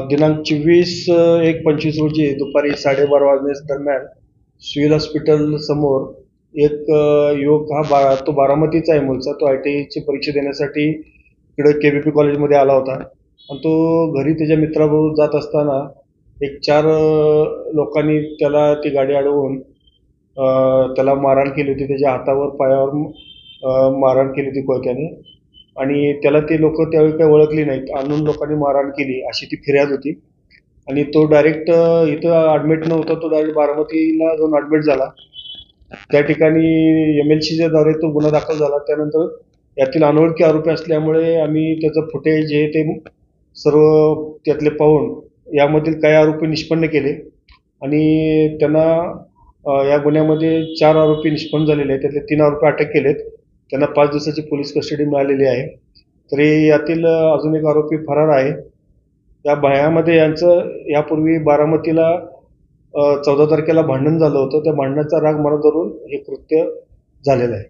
दिनांक 24/1/25 रोजी दुपारी 12:30 वाजण्यास दरम्यान सिव्हिल हॉस्पिटल समोर एक युवक तो बारामतीचा आहे मूळचा. तो ITI ची परीक्षा देण्यासाठी इकडे KVP कॉलेजमध्ये आला होता आणि तो घरी त्याच्या मित्राबरोबर जात असताना एक 4 लोकांनी त्याला ती गाडी अडवून त्याला मारहाण केली होती. त्याच्या हातावर पायावर मारहाण केली होती कोयत्याने आणि त्याला ते लोक त्यावेळी काही ओळखली नाहीत. अननोन लोकांनी मारहाण केली अशी ती फिर्याद होती आणि तो डायरेक्ट इथं ॲडमिट नव्हता. तो डायरेक्ट बारामतीला जाऊन ॲडमिट झाला. त्या ठिकाणी MLCच्या द्वारे तो गुन्हा दाखल झाला. त्यानंतर यातील अनोळखी आरोपी असल्यामुळे आम्ही त्याचं फुटेज हे ते सर्व त्यातले पाहून यामधील काही आरोपी निष्पन्न केले आणि त्यांना या गुन्ह्यामध्ये 4 आरोपी निष्पन्न झालेले आहेत. त्यातले 3 आरोपी अटक केलेत. त्यांना 5 दिवसाची पोलीस कस्टडी मिळालेली आहे. तरी यातील अजून एक आरोपी फरार आहे. या भयामध्ये यांचं यापूर्वी बारामतीला 14 तारखेला भांडण झालं होतं. त्या भांडणाचा राग मनात धरून हे कृत्य झालेलं आहे.